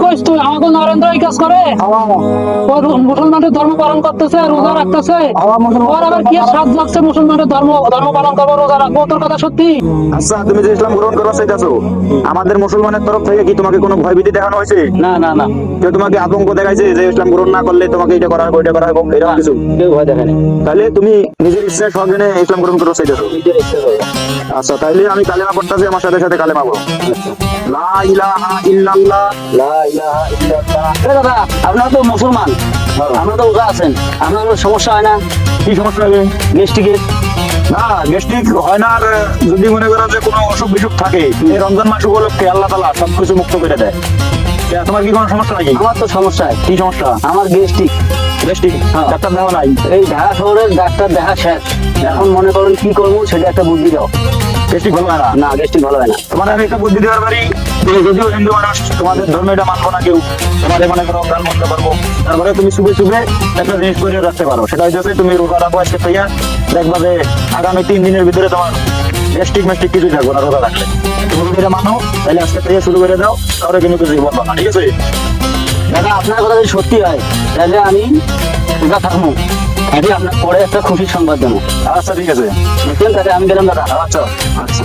কইস তুই? আমাকে নরেন্দ্র এই কাজ করে? ও মুসলমানের ধর্ম পালন করতেছে, রোজা রাখতেছে। ওর আবার কি সাজ লাগছে মুসলমানের ধর্ম ধর্ম পালন করবো, রোজা রাখবো? তোর কথা সত্যি? আচ্ছা, তুমি যে ইসলাম গ্রহণ করবা চাইতেছো, আমাদের মুসলমানের তরফ থেকে কি তোমাকে কোনো ভয়ভীতি দেখানো হয়েছে? না না না, কেউ তোমাকে আতঙ্ক দেখাইছে যে ইসলাম গ্রহণ না করলে তোমাকে এটা করা হবে ওইটা করা হবে এরকম কিছু? কেউ ভয় দেখেনি। তাহলে তুমি নিজের ইচ্ছায় স্বজ্ঞানে ইসলাম গ্রহণ করতে চাইতেছো? নিজের ইচ্ছে করে। আচ্ছা, তাইলে আমি কালেমা পড়তেছি, আমার সাথে সাথে কালেমা বলো। আচ্ছা। লা ইলাহা ইল্লাল্লাহ। লা ইলাহা ইল্লাল্লাহ। এ দাদা, আপনারা তো মুসলমান, আমরা তো রোজা আছেন, আপনার কোনো সমস্যা হয় না? কি সমস্যা হবে? গ্যাস্ট্রিকের? না, গ্যাস্ট্রিক হয় না। আর যদি মনে করো যে কোনো অসুখ বিসুখ থাকে, এই রমজান মাস উপলক্ষে আল্লাহ তাআলা সবকিছু মুক্ত করে দেয়। তোমার কি কোনো সমস্যা নাকি? আমার তো সমস্যা। কি সমস্যা? আমার গ্যাস্ট্রিক। গ্যাস্ট্রিক? হ্যাঁ। ডাক্তার দেওয়া নাই? এই ঢাকা শহরের ডাক্তার দেখা শেষ। এখন মনে করুন কি করবো সেটা একটা বুদ্ধি দাও। গ্যাস্ট্রিক ভালো হয় না? না, গ্যাস্ট্রিক ভালো হয় না। তোমার আমি একটা বুদ্ধি দেওয়ার পারি। তুমি যদিও হিন্দু মানুষ, তোমাদের ধর্ম এটা মানবো না কেউ, তোমাদের মনে করো গান বন্ধ করবো, তারপরে তুমি শুভে শুভে একটা জিনিস করে রাখতে পারো। সেটা হচ্ছে তুমি রোজা রাখবো আজকে থেকে, দেখবা যে আগামী 3 দিনের ভিতরে তোমার গ্যাস্ট্রিক ম্যাস্ট্রিক কিছুই থাকবো না রোজা রাখলে। তুমি যদি এটা মানো তাহলে আজকে থেকে শুরু করে দাও, তাহলে কিন্তু কিছুই বলবো না, ঠিক আছে? দাদা, আপনার কথা যদি সত্যি হয় তাহলে আমি রোজা থাকবো। আগে আপনার পরে একটা খুশির সংবাদ দেবো। আচ্ছা, ঠিক আছে। বুঝলেন? তাহলে আমি গেলাম দাদা। আচ্ছা আচ্ছা।